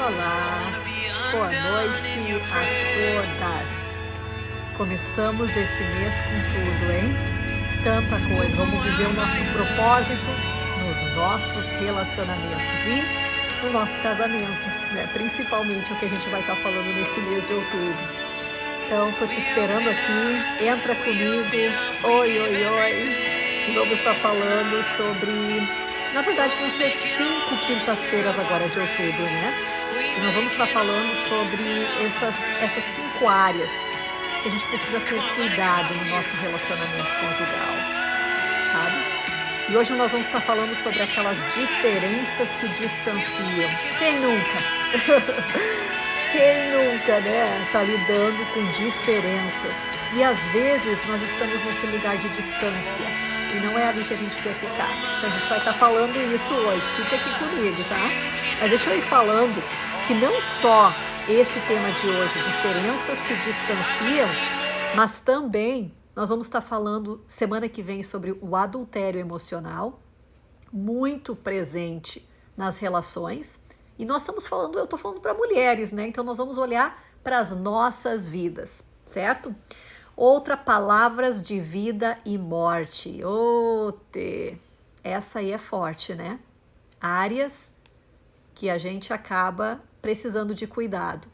Olá, boa noite a todas. Começamos esse mês com tudo, hein? Tanta coisa. Vamos viver o nosso propósito nos nossos relacionamentos e no nosso casamento, né? Principalmente o que a gente vai estar falando nesse mês de outubro. Então, tô te esperando aqui. Entra comigo. Oi, oi, oi. Vamos estar falando sobre... Na verdade, vão ser 5 quintas-feiras agora de outubro, né? E nós vamos estar falando sobre essas 5 áreas que a gente precisa ter cuidado no nosso relacionamento conjugal, sabe? E hoje nós vamos estar falando sobre aquelas diferenças que distanciam. Quem nunca? Quem nunca, né? Tá lidando com diferenças. E às vezes nós estamos nesse lugar de distância. E não é ali que a gente quer ficar. Então a gente vai estar falando isso hoje. Fica aqui comigo, tá? Mas deixa eu ir falando que não só esse tema de hoje, diferenças que distanciam, mas também nós vamos estar falando semana que vem sobre o adultério emocional, muito presente nas relações. E nós estamos falando, eu estou falando para mulheres, né? Então nós vamos olhar para as nossas vidas, certo? Outra, palavras de vida e morte. Essa aí é forte, né? Áreas que a gente acaba precisando de cuidado.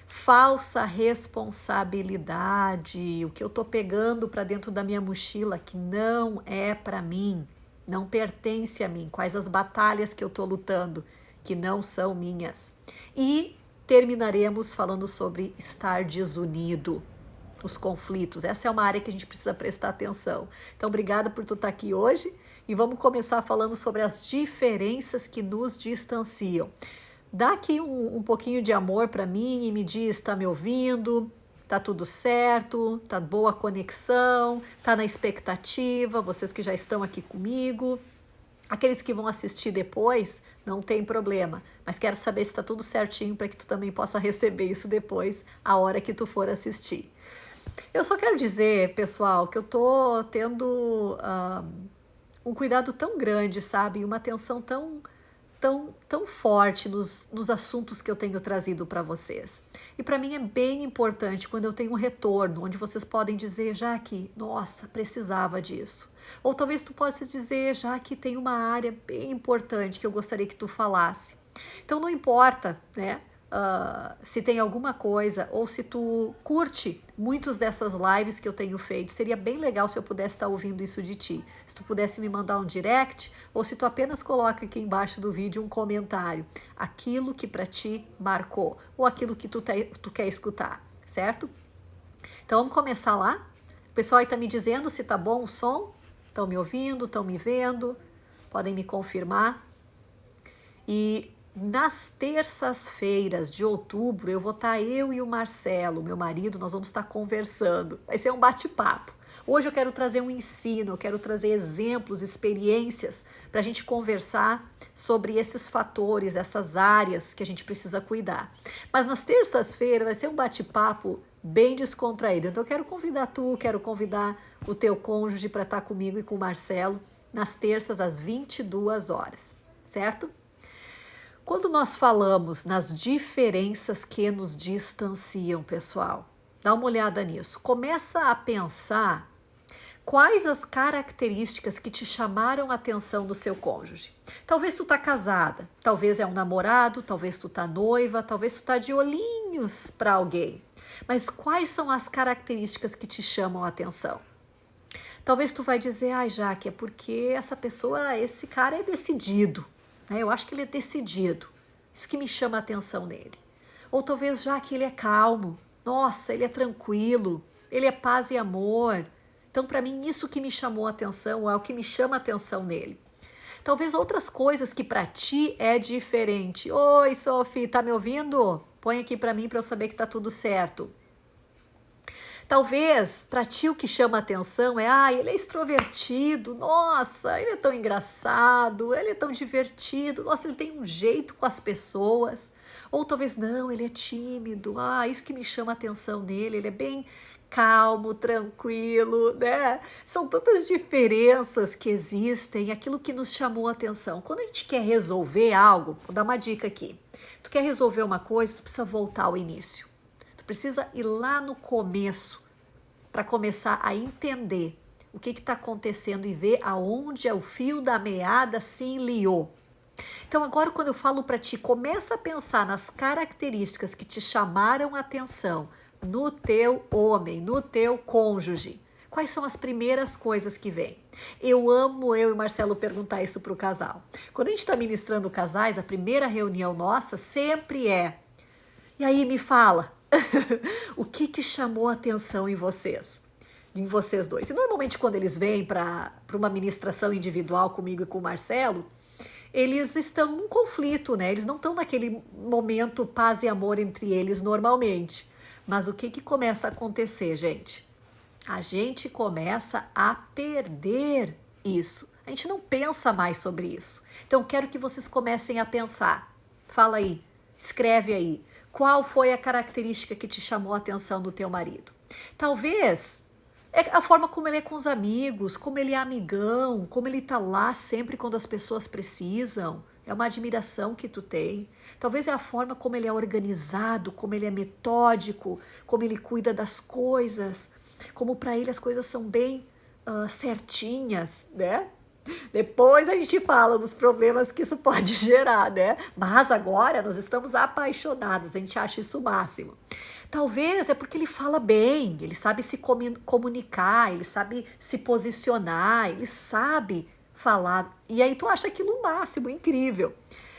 Falsa responsabilidade, o que eu tô pegando para dentro da minha mochila que não é para mim, não pertence a mim. Quais as batalhas que eu tô lutando que não são minhas. E terminaremos falando sobre estar desunido. Os conflitos, essa é uma área que a gente precisa prestar atenção. Então, obrigada por tu estar aqui hoje e vamos começar falando sobre as diferenças que nos distanciam. Dá aqui um pouquinho de amor para mim e me diz, tá me ouvindo? Tá tudo certo? Tá boa a conexão? Tá na expectativa? Vocês que já estão aqui comigo. Aqueles que vão assistir depois, não tem problema, mas quero saber se está tudo certinho para que tu também possa receber isso depois, a hora que tu for assistir. Eu só quero dizer, pessoal, que eu tô tendo um cuidado tão grande, sabe? Uma atenção tão forte nos assuntos que eu tenho trazido para vocês. E para mim é bem importante quando eu tenho um retorno, onde vocês podem dizer, Jaque, nossa, precisava disso. Ou talvez tu possa dizer, Jaque, tem uma área bem importante que eu gostaria que tu falasse. Então não importa, né? Se tem alguma coisa ou se tu curte muitas dessas lives que eu tenho feito, seria bem legal se eu pudesse estar ouvindo isso de ti. Se tu pudesse me mandar um direct ou se tu apenas coloca aqui embaixo do vídeo um comentário, aquilo que para ti marcou ou aquilo que tu quer escutar, certo? Então vamos começar lá. O pessoal aí tá me dizendo se tá bom o som, estão me ouvindo, estão me vendo, podem me confirmar. E nas terças-feiras de outubro, eu e o Marcelo, meu marido, nós vamos estar conversando. Vai ser um bate-papo. Hoje eu quero trazer um ensino, eu quero trazer exemplos, experiências, para a gente conversar sobre esses fatores, essas áreas que a gente precisa cuidar. Mas nas terças-feiras vai ser um bate-papo bem descontraído. Então eu quero convidar quero convidar o teu cônjuge para estar comigo e com o Marcelo nas terças às 22 horas, certo? Quando nós falamos nas diferenças que nos distanciam, pessoal, dá uma olhada nisso. Começa a pensar quais as características que te chamaram a atenção do seu cônjuge. Talvez tu tá casada, talvez é um namorado, talvez tu tá noiva, talvez tu tá de olhinhos para alguém. Mas quais são as características que te chamam a atenção? Talvez tu vai dizer, Jaque, é porque esse cara é decidido. Eu acho que ele é decidido. Isso que me chama a atenção nele. Ou talvez já que ele é calmo. Nossa, ele é tranquilo. Ele é paz e amor. Então, para mim, isso que me chamou a atenção é o que me chama a atenção nele. Talvez outras coisas que para ti é diferente. Oi, Sophie, tá me ouvindo? Põe aqui para mim para eu saber que tá tudo certo. Talvez, para ti o que chama a atenção é, ele é extrovertido, nossa, ele é tão engraçado, ele é tão divertido, nossa, ele tem um jeito com as pessoas. Ou talvez, não, ele é tímido, isso que me chama a atenção nele, ele é bem calmo, tranquilo, né? São tantas diferenças que existem, aquilo que nos chamou a atenção. Quando a gente quer resolver algo, vou dar uma dica aqui. Tu quer resolver uma coisa, tu precisa voltar ao início. Tu precisa ir lá no começo para começar a entender o que está acontecendo e ver aonde é o fio da meada se enliou. Então agora quando eu falo para ti, começa a pensar nas características que te chamaram a atenção no teu homem, no teu cônjuge. Quais são as primeiras coisas que vêm? Eu e Marcelo perguntar isso para o casal. Quando a gente está ministrando casais, a primeira reunião nossa sempre é: e aí me fala, o que chamou a atenção em vocês? Em vocês dois. E normalmente quando eles vêm para uma ministração individual comigo e com o Marcelo, eles estão num conflito, né? Eles não estão naquele momento paz e amor entre eles normalmente. Mas o que começa a acontecer, gente? A gente começa a perder isso. A gente não pensa mais sobre isso. Então, quero que vocês comecem a pensar. Fala aí, escreve aí. Qual foi a característica que te chamou a atenção do teu marido? Talvez é a forma como ele é com os amigos, como ele é amigão, como ele tá lá sempre quando as pessoas precisam. É uma admiração que tu tem. Talvez é a forma como ele é organizado, como ele é metódico, como ele cuida das coisas, como para ele as coisas são bem certinhas, né? Depois a gente fala dos problemas que isso pode gerar, né? Mas agora nós estamos apaixonados, a gente acha isso o máximo. Talvez é porque ele fala bem, ele sabe se comunicar, ele sabe se posicionar, ele sabe falar. E aí tu acha aquilo o máximo, incrível.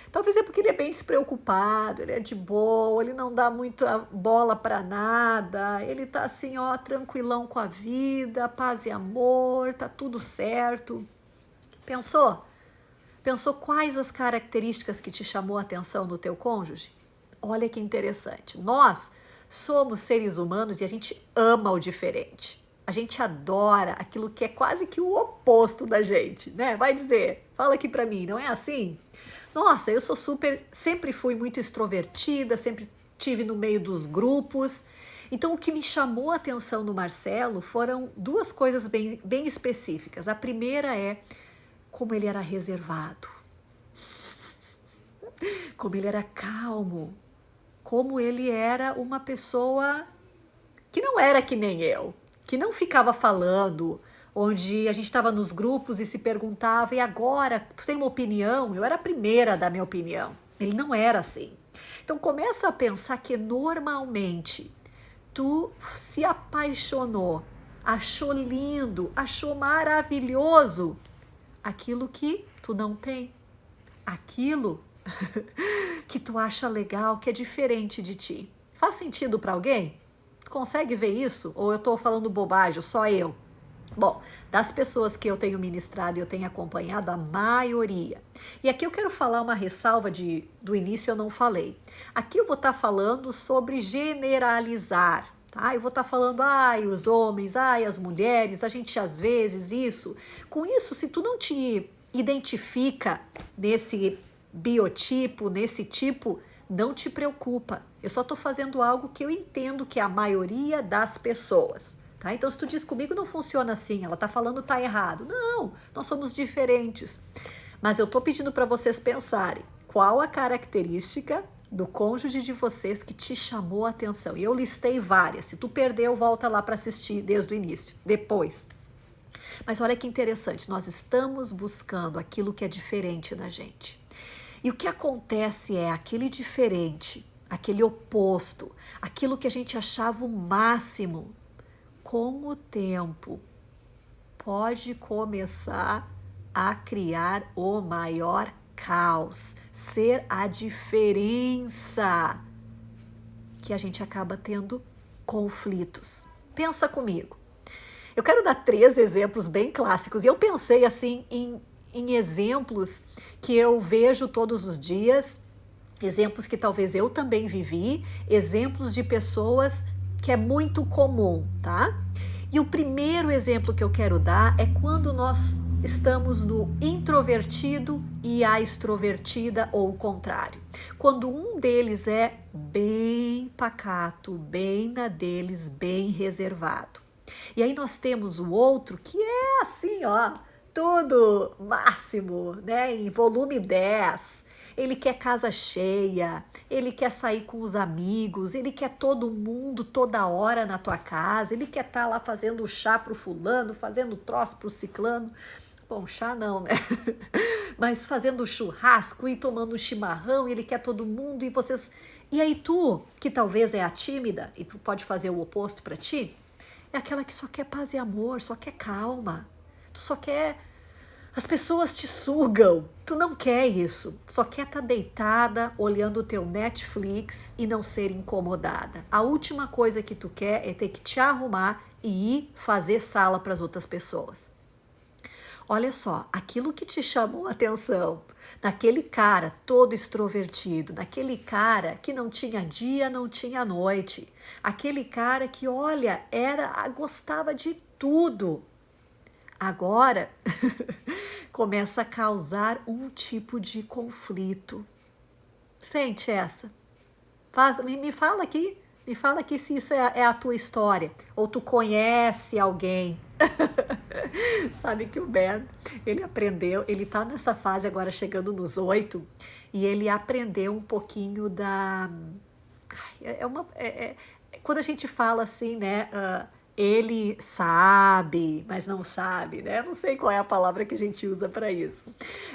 Talvez é porque ele é bem despreocupado, ele é de boa, ele não dá muita bola para nada, ele tá assim, ó, tranquilão com a vida, paz e amor, tá tudo certo. Pensou? Pensou quais as características que te chamou a atenção no teu cônjuge? Olha que interessante. Nós somos seres humanos e a gente ama o diferente. A gente adora aquilo que é quase que o oposto da gente, né? Vai dizer, fala aqui pra mim, não é assim? Nossa, eu sou sempre fui muito extrovertida, sempre tive no meio dos grupos. Então, o que me chamou a atenção no Marcelo foram duas coisas bem específicas. A primeira é como ele era reservado, como ele era calmo, como ele era uma pessoa que não era que nem eu, que não ficava falando, onde a gente estava nos grupos e se perguntava, e agora, tu tem uma opinião? Eu era a primeira a dar minha opinião. Ele não era assim. Então começa a pensar que normalmente tu se apaixonou, achou lindo, achou maravilhoso aquilo que tu não tem, aquilo que tu acha legal, que é diferente de ti. Faz sentido para alguém? Tu consegue ver isso? Ou eu estou falando bobagem, só eu? Bom, das pessoas que eu tenho ministrado e eu tenho acompanhado, a maioria. E aqui eu quero falar uma ressalva do início eu não falei. Aqui eu vou estar falando sobre generalizar, tá? Eu vou estar falando, os homens, as mulheres, a gente às vezes isso. Com isso, se tu não te identifica nesse biotipo, nesse tipo, não te preocupa. Eu só estou fazendo algo que eu entendo que é a maioria das pessoas. Tá? Então, se tu diz comigo não funciona assim, ela tá falando tá errado. Não, nós somos diferentes. Mas eu tô pedindo para vocês pensarem qual a característica do cônjuge de vocês que te chamou a atenção. E eu listei várias. Se tu perdeu, volta lá para assistir desde o início, depois. Mas olha que interessante, nós estamos buscando aquilo que é diferente na gente. E o que acontece é aquele diferente, aquele oposto, aquilo que a gente achava o máximo, com o tempo, pode começar a criar o maior caos, ser a diferença que a gente acaba tendo conflitos. Pensa comigo. Eu quero dar 3 exemplos bem clássicos e eu pensei assim em exemplos que eu vejo todos os dias, exemplos que talvez eu também vivi, exemplos de pessoas que é muito comum, tá? E o primeiro exemplo que eu quero dar é quando nós estamos no introvertido e a extrovertida ou o contrário. Quando um deles é bem pacato, bem na deles, bem reservado. E aí nós temos o outro que é assim, ó, tudo máximo, né, em volume 10. ele quer casa cheia, ele quer sair com os amigos, ele quer todo mundo toda hora na tua casa, ele quer estar lá fazendo chá pro fulano, fazendo troço pro ciclano. Bom, chá não, né? Mas fazendo churrasco e tomando chimarrão, e ele quer todo mundo e vocês... E aí tu, que talvez é a tímida, e tu pode fazer o oposto para ti, é aquela que só quer paz e amor, só quer calma. Tu só quer... As pessoas te sugam. Tu não quer isso. Tu só quer estar deitada, olhando o teu Netflix e não ser incomodada. A última coisa que tu quer é ter que te arrumar e ir fazer sala para as outras pessoas. Olha só, aquilo que te chamou a atenção, naquele cara todo extrovertido, naquele cara que não tinha dia, não tinha noite, aquele cara que, olha, gostava de tudo. Agora começa a causar um tipo de conflito. Sente essa. Me fala aqui se isso é a tua história, ou tu conhece alguém. Sabe que o Ben, ele aprendeu, ele tá nessa fase agora chegando nos 8, e ele aprendeu um pouquinho da... quando a gente fala assim, né, ele sabe, mas não sabe, né? Não sei qual é a palavra que a gente usa para isso.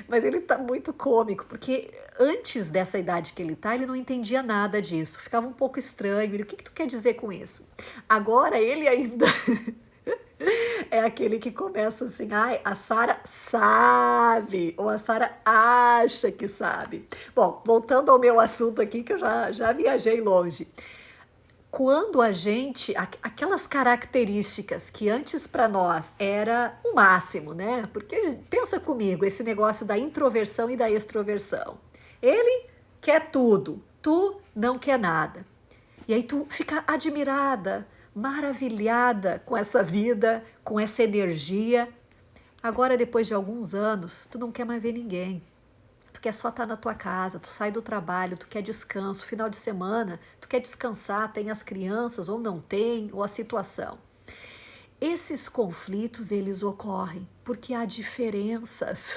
Mas ele tá muito cômico, porque antes dessa idade que ele tá, ele não entendia nada disso. Ficava um pouco estranho. Ele, o que tu quer dizer com isso? Agora ele ainda é aquele que começa assim, ai, a Sara sabe, ou a Sara acha que sabe. Bom, voltando ao meu assunto aqui, que eu já viajei longe. Quando a gente, aquelas características que antes para nós era o máximo, né? Porque pensa comigo, esse negócio da introversão e da extroversão. Ele quer tudo, tu não quer nada. E aí tu fica admirada, maravilhada com essa vida, com essa energia. Agora, depois de alguns anos, tu não quer mais ver ninguém. Tu quer só estar na tua casa, tu sai do trabalho, tu quer descanso, final de semana, tu quer descansar, tem as crianças ou não tem, ou a situação. Esses conflitos, eles ocorrem porque há diferenças.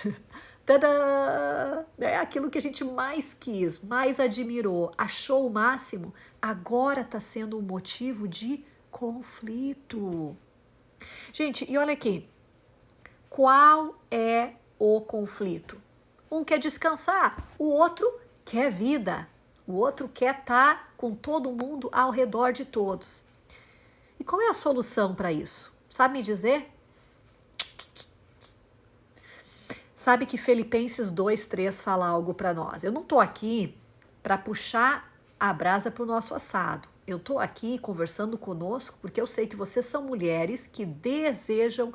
Tadã! É aquilo que a gente mais quis, mais admirou, achou o máximo, agora está sendo um motivo de conflito. Gente, e olha aqui, qual é o conflito? Um quer descansar, o outro quer vida, o outro quer estar com todo mundo ao redor de todos. E qual é a solução para isso? Sabe me dizer? Sabe que Filipenses 2:3 fala algo para nós. Eu não estou aqui para puxar a brasa para o nosso assado. Eu estou aqui conversando conosco porque eu sei que vocês são mulheres que desejam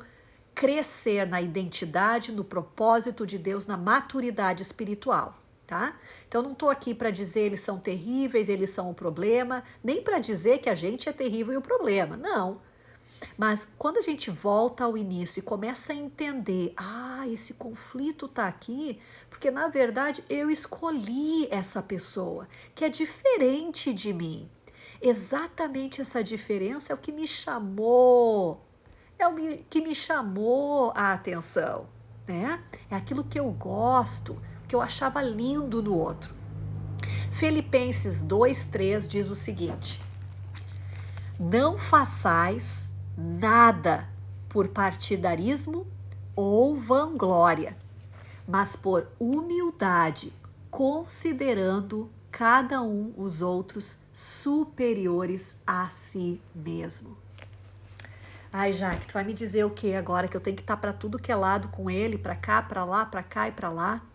crescer na identidade, no propósito de Deus, na maturidade espiritual, tá? Então não estou aqui para dizer eles são terríveis, eles são o problema, nem para dizer que a gente é terrível e o problema, não. Mas quando a gente volta ao início e começa a entender, esse conflito está aqui, porque na verdade eu escolhi essa pessoa, que é diferente de mim. Exatamente essa diferença é o que me chamou, que me chamou a atenção, né? É aquilo que eu gosto, que eu achava lindo no outro. Filipenses 2:3 diz o seguinte: não façais nada por partidarismo ou vanglória, mas por humildade, considerando cada um os outros superiores a si mesmo. Ai, Jaque, tu vai me dizer o que agora? Que eu tenho que estar para tudo que é lado com ele, para cá, para lá, para cá e para lá,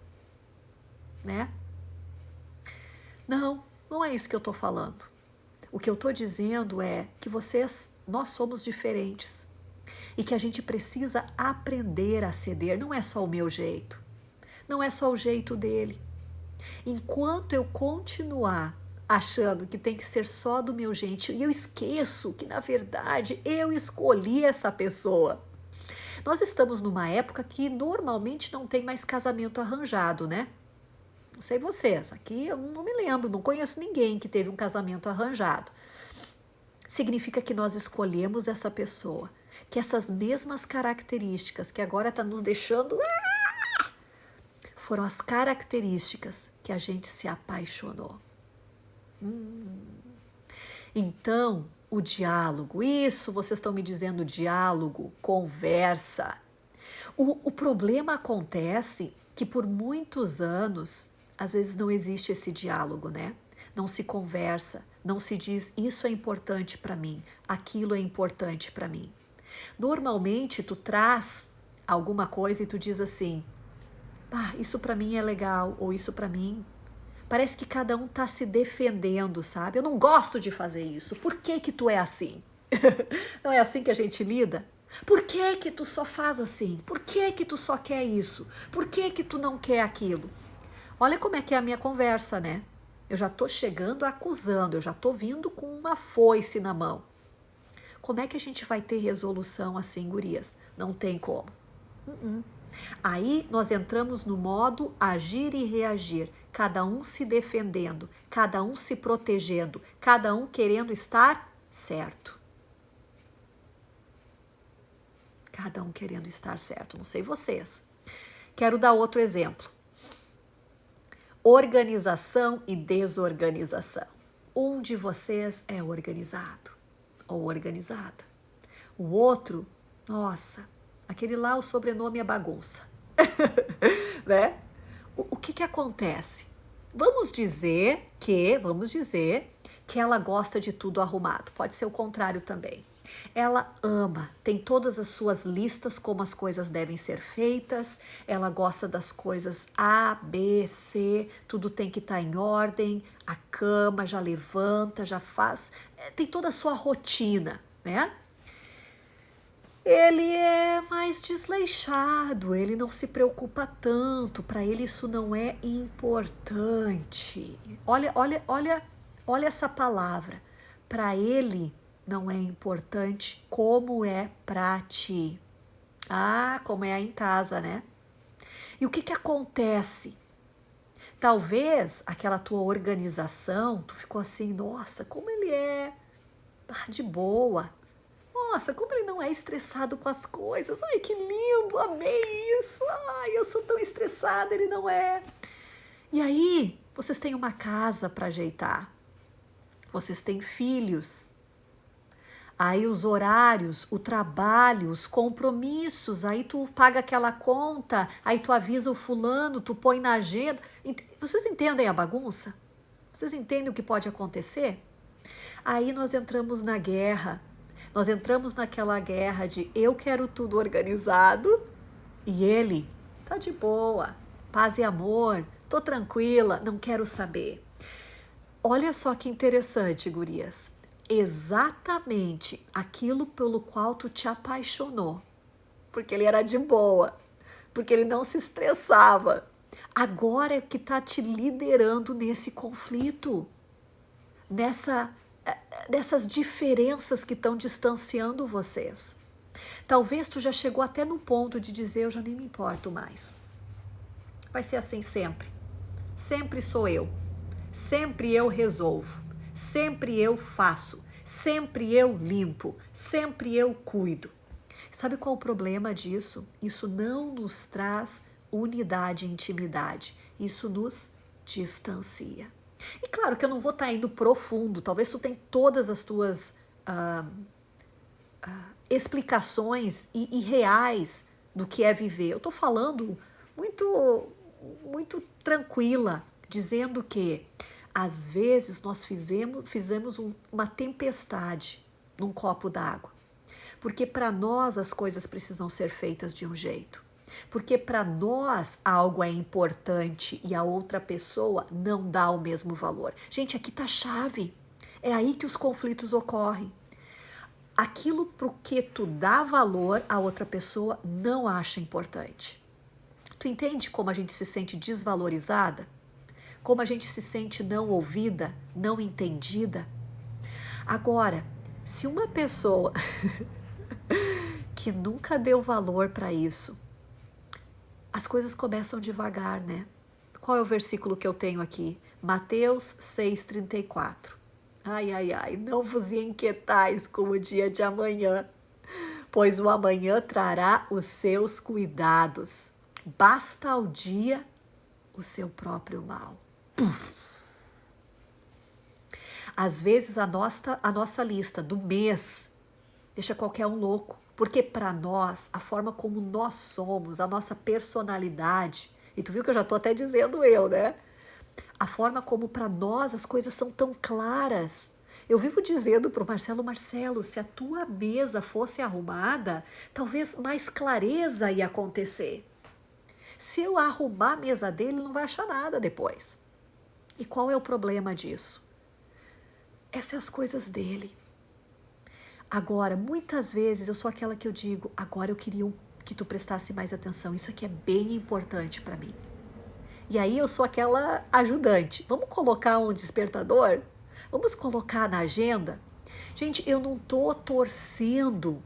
né? Não, não é isso que eu tô falando. O que eu tô dizendo é que nós somos diferentes e que a gente precisa aprender a ceder. Não é só o meu jeito, não é só o jeito dele. Enquanto eu continuar achando que tem que ser só do meu jeito, e eu esqueço que, na verdade, eu escolhi essa pessoa. Nós estamos numa época que normalmente não tem mais casamento arranjado, né? Não sei vocês, aqui eu não me lembro, não conheço ninguém que teve um casamento arranjado. Significa que nós escolhemos essa pessoa, que essas mesmas características que agora está nos deixando foram as características que a gente se apaixonou. Então, o diálogo, isso vocês estão me dizendo diálogo, conversa. O problema acontece que por muitos anos, às vezes não existe esse diálogo, né? Não se conversa, não se diz isso é importante para mim, aquilo é importante para mim. Normalmente tu traz alguma coisa e tu diz assim, isso para mim é legal, ou isso para mim. Parece que cada um tá se defendendo, sabe? Eu não gosto de fazer isso. Por que que tu é assim? Não é assim que a gente lida? Por que que tu só faz assim? Por que que tu só quer isso? Por que que tu não quer aquilo? Olha como é que é a minha conversa, né? Eu já tô chegando acusando, eu já tô vindo com uma foice na mão. Como é que a gente vai ter resolução assim, gurias? Não tem como. Aí nós entramos no modo agir e reagir, cada um se defendendo, cada um se protegendo, cada um querendo estar certo. Cada um querendo estar certo, não sei vocês. Quero dar outro exemplo. Organização e desorganização. Um de vocês é organizado ou organizada. O outro, nossa, aquele lá o sobrenome é bagunça. Né? O que acontece? Vamos dizer que ela gosta de tudo arrumado. Pode ser o contrário também. Ela ama, tem todas as suas listas como as coisas devem ser feitas, ela gosta das coisas A, B, C, tudo tem que estar em ordem, a cama já levanta, já faz, tem toda a sua rotina, né? Ele é mais desleixado, ele não se preocupa tanto, para ele isso não é importante. Olha essa palavra. Para ele não é importante como é para ti. Como é em casa, né? E o que acontece? Talvez aquela tua organização, tu ficou assim, nossa, como ele é de boa. Nossa, como ele não é estressado com as coisas. Ai, que lindo, amei isso. Ai, eu sou tão estressada, ele não é. E aí, vocês têm uma casa para ajeitar. Vocês têm filhos. Aí os horários, o trabalho, os compromissos, aí tu paga aquela conta, aí tu avisa o fulano, tu põe na agenda. Vocês entendem a bagunça? Vocês entendem o que pode acontecer? Aí nós entramos na guerra. Nós entramos naquela guerra de eu quero tudo organizado e ele tá de boa, paz e amor, tô tranquila, não quero saber. Olha só que interessante, gurias. Exatamente aquilo pelo qual tu te apaixonou, porque ele era de boa, porque ele não se estressava. Agora é que tá te liderando nesse conflito, nessas diferenças que estão distanciando vocês. Talvez tu já chegou até no ponto de dizer, eu já nem me importo mais. Vai ser assim sempre. Sempre sou eu. Sempre eu resolvo. Sempre eu faço. Sempre eu limpo. Sempre eu cuido. Sabe qual o problema disso? Isso não nos traz unidade e intimidade. Isso nos distancia. E claro que eu não vou estar indo profundo. Talvez tu tenha todas as tuas explicações e reais do que é viver. Eu estou falando muito tranquila, dizendo que às vezes nós fizemos uma tempestade num copo d'água, porque para nós as coisas precisam ser feitas de um jeito, porque para nós algo é importante e a outra pessoa não dá o mesmo valor. Gente, aqui tá a chave, é aí que os conflitos ocorrem. Aquilo pro que tu dá valor, a outra pessoa não acha importante. Tu entende como a gente se sente desvalorizada? Como a gente se sente não ouvida, não entendida? Agora, se uma pessoa que nunca deu valor para isso, as coisas começam devagar, né? Qual é o versículo que eu tenho aqui? Mateus 6,34. Ai, não vos inquietais com o dia de amanhã, pois o amanhã trará os seus cuidados. Basta ao dia o seu próprio mal. Às vezes a nossa lista do mês deixa qualquer um louco, porque para nós, a forma como nós somos, a nossa personalidade, e tu viu que eu já tô até dizendo eu, né? A forma como para nós as coisas são tão claras. Eu vivo dizendo para o Marcelo, Marcelo, se a tua mesa fosse arrumada, talvez mais clareza ia acontecer. Se eu arrumar a mesa dele, não vai achar nada depois. E qual é o problema disso? Essas são as coisas dele. Agora, muitas vezes eu sou aquela que eu digo, agora eu queria que tu prestasse mais atenção, isso aqui é bem importante para mim. E aí eu sou aquela ajudante. Vamos colocar um despertador? Vamos colocar na agenda? Gente, eu não tô torcendo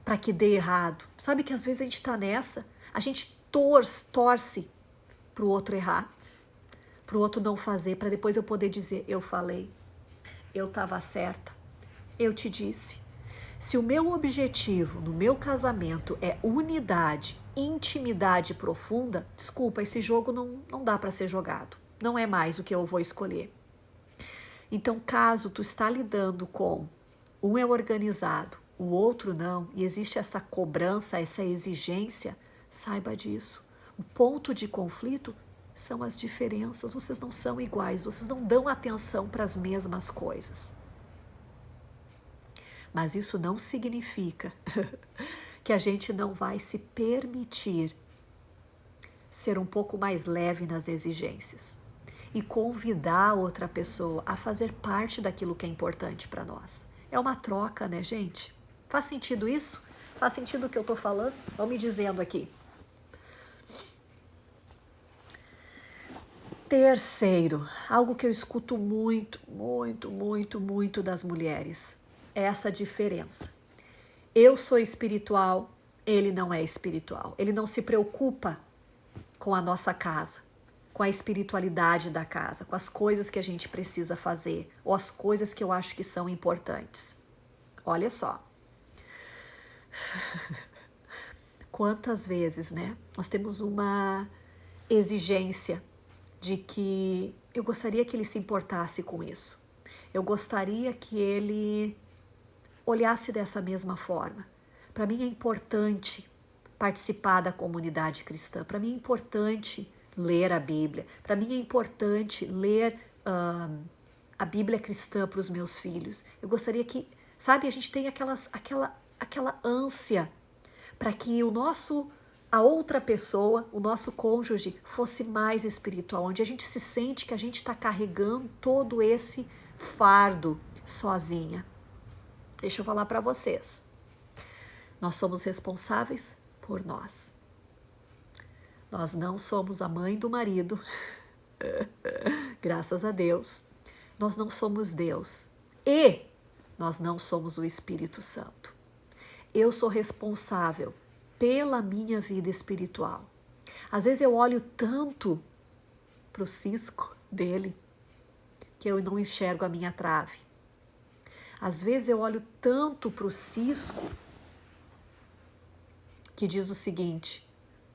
para que dê errado. Sabe que às vezes a gente tá nessa, a gente torce pro outro errar, pro outro não fazer, para depois eu poder dizer, eu falei, eu tava certa, eu te disse. Se o meu objetivo no meu casamento é unidade, intimidade profunda, desculpa, esse jogo não dá para ser jogado. Não é mais o que eu vou escolher. Então, caso tu está lidando com um é organizado, o outro não, e existe essa cobrança, essa exigência, saiba disso. O ponto de conflito são as diferenças, vocês não são iguais, vocês não dão atenção para as mesmas coisas. Mas isso não significa que a gente não vai se permitir ser um pouco mais leve nas exigências e convidar a outra pessoa a fazer parte daquilo que é importante para nós. É uma troca, né, gente? Faz sentido isso? Faz sentido o que eu tô falando? Vão me dizendo aqui. Terceiro, algo que eu escuto muito das mulheres, é essa diferença. Eu sou espiritual, ele não é espiritual. Ele não se preocupa com a nossa casa, com a espiritualidade da casa, com as coisas que a gente precisa fazer, ou as coisas que eu acho que são importantes. Olha só. Quantas vezes, né? Nós temos uma exigência de que eu gostaria que ele se importasse com isso. Eu gostaria que ele olhasse dessa mesma forma. Para mim é importante participar da comunidade cristã. Para mim é importante ler a Bíblia. Para mim é importante ler a Bíblia cristã para os meus filhos. Eu gostaria que, sabe, a gente tem aquela ânsia para que a outra pessoa, o nosso cônjuge, fosse mais espiritual, onde a gente se sente que a gente está carregando todo esse fardo sozinha. Deixa eu falar para vocês. Nós somos responsáveis por nós. Nós não somos a mãe do marido, graças a Deus. Nós não somos Deus e nós não somos o Espírito Santo. Eu sou responsável pela minha vida espiritual. Às vezes eu olho tanto para o cisco dele que eu não enxergo a minha trave. Às vezes eu olho tanto para o cisco que diz o seguinte,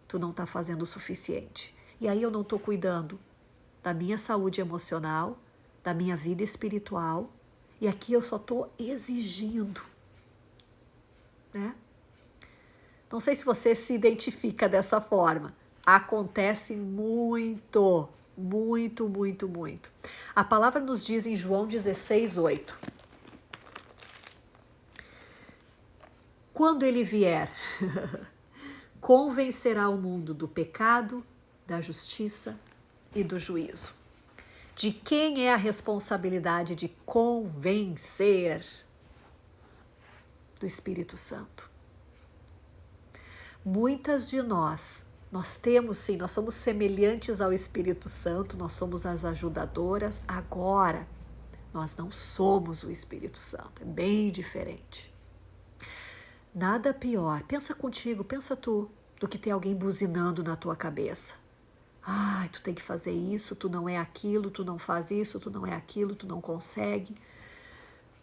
tu não está fazendo o suficiente. E aí eu não estou cuidando da minha saúde emocional, da minha vida espiritual, e aqui eu só estou exigindo, né? Não sei se você se identifica dessa forma. Acontece muito. A palavra nos diz em João 16:8. Quando ele vier, convencerá o mundo do pecado, da justiça e do juízo. De quem é a responsabilidade de convencer? Do Espírito Santo. Muitas de nós temos sim, nós somos semelhantes ao Espírito Santo, nós somos as ajudadoras, agora nós não somos o Espírito Santo, é bem diferente. Nada pior, pensa contigo, pensa tu, do que ter alguém buzinando na tua cabeça. Ai, tu tem que fazer isso, tu não é aquilo, tu não faz isso, tu não é aquilo, tu não consegue.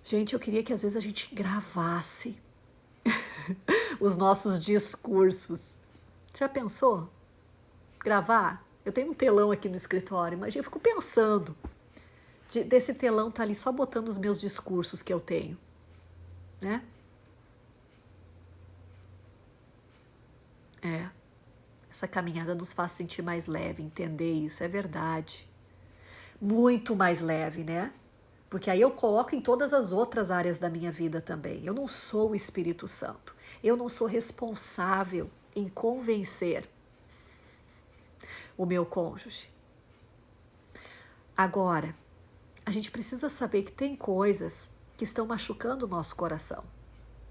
Gente, eu queria que às vezes a gente gravasse os nossos discursos. Já pensou? Gravar? Eu tenho um telão aqui no escritório, imagina, eu fico pensando desse telão tá ali só botando os meus discursos que eu tenho, né? Essa caminhada nos faz sentir mais leve, entender isso, é verdade. Muito mais leve, né? Porque aí eu coloco em todas as outras áreas da minha vida também. Eu não sou o Espírito Santo. Eu não sou responsável em convencer o meu cônjuge. Agora, a gente precisa saber que tem coisas que estão machucando o nosso coração,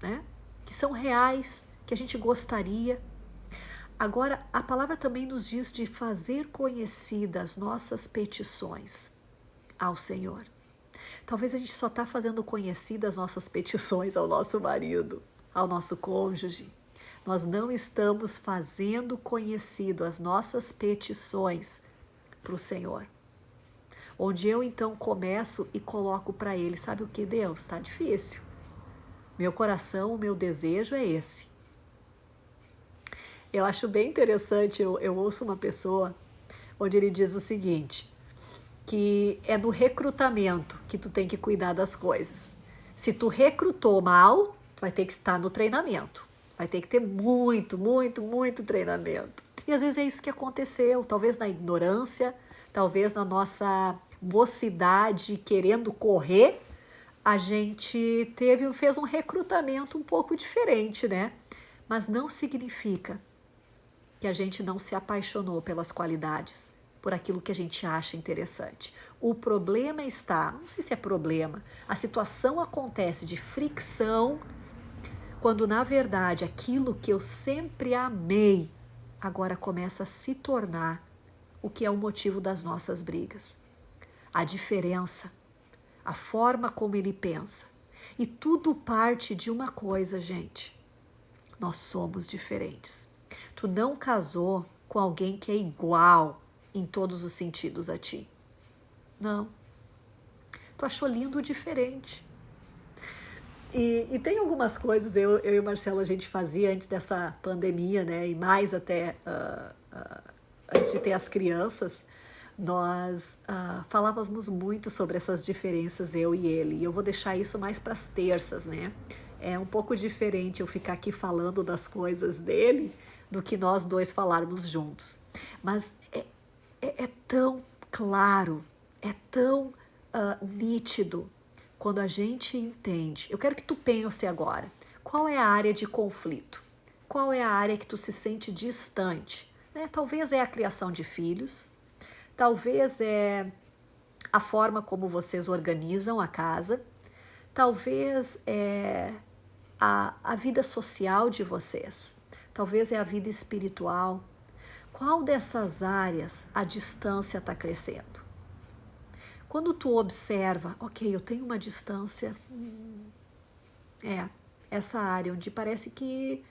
né? Que são reais, que a gente gostaria. Agora, a palavra também nos diz de fazer conhecidas nossas petições ao Senhor. Talvez a gente só está fazendo conhecidas as nossas petições ao nosso marido, ao nosso cônjuge. Nós não estamos fazendo conhecido as nossas petições para o Senhor. Onde eu então começo e coloco para Ele, sabe o que, Deus? Está difícil. Meu coração, o meu desejo é esse. Eu acho bem interessante, eu ouço uma pessoa onde ele diz o seguinte, que é no recrutamento que tu tem que cuidar das coisas. Se tu recrutou mal, tu vai ter que estar no treinamento. Vai ter que ter muito, muito, muito treinamento. E às vezes é isso que aconteceu, talvez na ignorância, talvez na nossa mocidade querendo correr, a gente fez um recrutamento um pouco diferente, né? Mas não significa que a gente não se apaixonou pelas qualidades, por aquilo que a gente acha interessante. O problema está, não sei se é problema, a situação acontece de fricção, quando na verdade aquilo que eu sempre amei, agora começa a se tornar o que é o motivo das nossas brigas. A diferença, a forma como ele pensa. E tudo parte de uma coisa, gente. Nós somos diferentes. Tu não casou com alguém que é igual em todos os sentidos a ti. Não. Tu achou lindo diferente. E tem algumas coisas, eu e o Marcelo, a gente fazia antes dessa pandemia, né? E mais até antes de ter as crianças, nós falávamos muito sobre essas diferenças, eu e ele. E eu vou deixar isso mais para as terças, né? É um pouco diferente eu ficar aqui falando das coisas dele do que nós dois falarmos juntos. Mas é tão claro, é tão nítido quando a gente entende. Eu quero que tu pense agora, qual é a área de conflito? Qual é a área que tu se sente distante? Né? Talvez é a criação de filhos, talvez é a forma como vocês organizam a casa, talvez é a vida social de vocês, talvez é a vida espiritual. Qual dessas áreas a distância está crescendo? Quando tu observa, ok, eu tenho uma distância, essa área onde parece que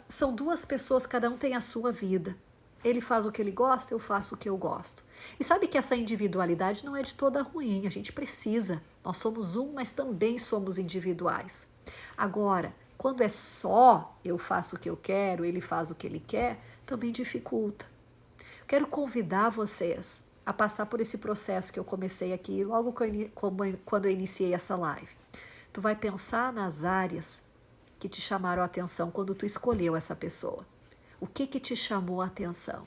são duas pessoas, cada um tem a sua vida. Ele faz o que ele gosta, eu faço o que eu gosto. E sabe que essa individualidade não é de toda ruim, a gente precisa. Nós somos um, mas também somos individuais. Agora, quando é só eu faço o que eu quero, ele faz o que ele quer, também dificulta. Quero convidar vocês a passar por esse processo que eu comecei aqui logo quando eu iniciei essa live. Tu vai pensar nas áreas que te chamaram a atenção quando tu escolheu essa pessoa. O que te chamou a atenção?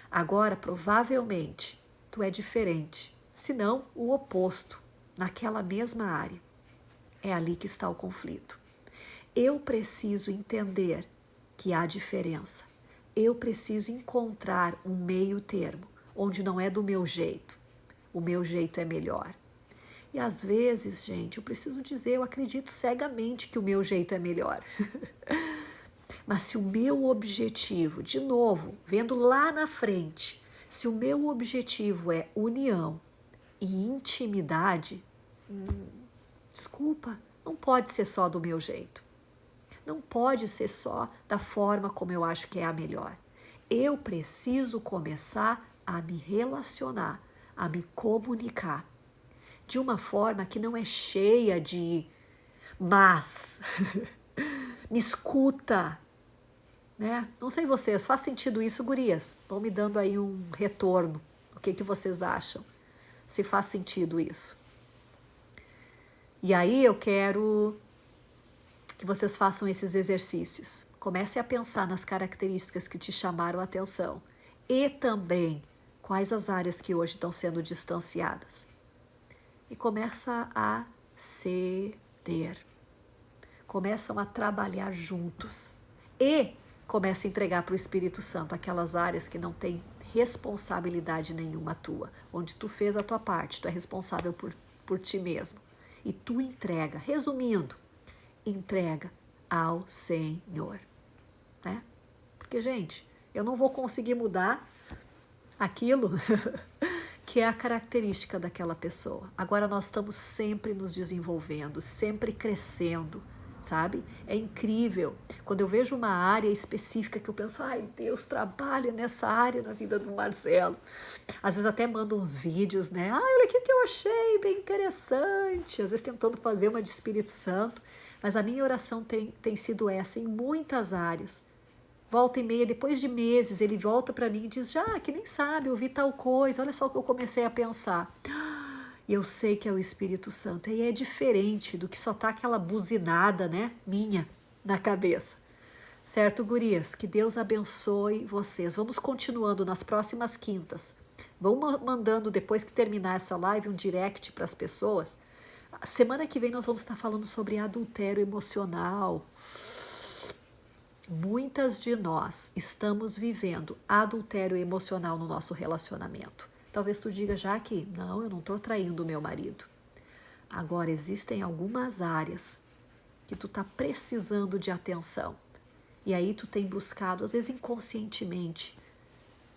Agora, provavelmente, tu é diferente, se não o oposto, naquela mesma área. É ali que está o conflito. Eu preciso entender que há diferença. Eu preciso encontrar um meio termo, onde não é do meu jeito. O meu jeito é melhor. E às vezes, gente, eu preciso dizer, eu acredito cegamente que o meu jeito é melhor. Mas se o meu objetivo, de novo, vendo lá na frente, se o meu objetivo é união e intimidade, desculpa, não pode ser só do meu jeito. Não pode ser só da forma como eu acho que é a melhor. Eu preciso começar a me relacionar, a me comunicar de uma forma que não é cheia de mas. Me escuta. né? Não sei vocês, faz sentido isso, gurias? Vão me dando aí um retorno. O que vocês acham? Se faz sentido isso. E aí eu quero que vocês façam esses exercícios. Comece a pensar nas características que te chamaram a atenção. E também quais as áreas que hoje estão sendo distanciadas. E começa a ceder. Começam a trabalhar juntos. E começa a entregar para o Espírito Santo aquelas áreas que não têm responsabilidade nenhuma tua. Onde tu fez a tua parte, tu é responsável por ti mesmo. E tu entrega. Resumindo, entrega ao Senhor, né? Porque, gente, eu não vou conseguir mudar aquilo que é a característica daquela pessoa. Agora nós estamos sempre nos desenvolvendo, sempre crescendo, sabe? É incrível. Quando eu vejo uma área específica que eu penso, ai, Deus trabalha nessa área na vida do Marcelo. Às vezes até mando uns vídeos, né? Ai, olha aqui o que eu achei, bem interessante. Às vezes tentando fazer uma de Espírito Santo. Mas a minha oração tem sido essa em muitas áreas. Volta e meia, depois de meses, ele volta para mim e diz, já, que nem sabe, eu vi tal coisa, olha só o que eu comecei a pensar. E eu sei que é o Espírito Santo. E é diferente do que só tá aquela buzinada, né, minha, na cabeça. Certo, gurias? Que Deus abençoe vocês. Vamos continuando nas próximas quintas. Vão mandando, depois que terminar essa live, um direct para as pessoas. Semana que vem nós vamos estar falando sobre adultério emocional. Muitas de nós estamos vivendo adultério emocional no nosso relacionamento. Talvez tu diga, já que não, eu não estou traindo o meu marido. Agora, existem algumas áreas que tu está precisando de atenção. E aí tu tem buscado, às vezes inconscientemente,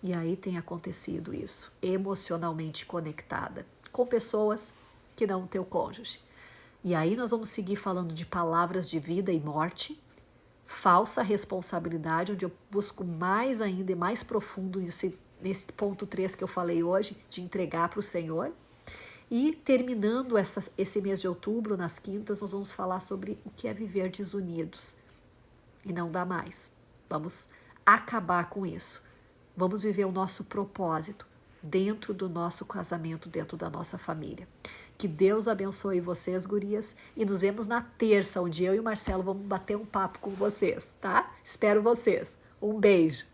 e aí tem acontecido isso, emocionalmente conectada, com pessoas que não o teu cônjuge. E aí nós vamos seguir falando de palavras de vida e morte, falsa responsabilidade, onde eu busco mais ainda e mais profundo nesse ponto 3 que eu falei hoje, de entregar para o Senhor. E terminando esse mês de outubro, nas quintas, nós vamos falar sobre o que é viver desunidos. E não dá mais. Vamos acabar com isso. Vamos viver o nosso propósito dentro do nosso casamento, dentro da nossa família. Que Deus abençoe vocês, gurias, e nos vemos na terça, onde eu e o Marcelo vamos bater um papo com vocês, tá? Espero vocês. Um beijo.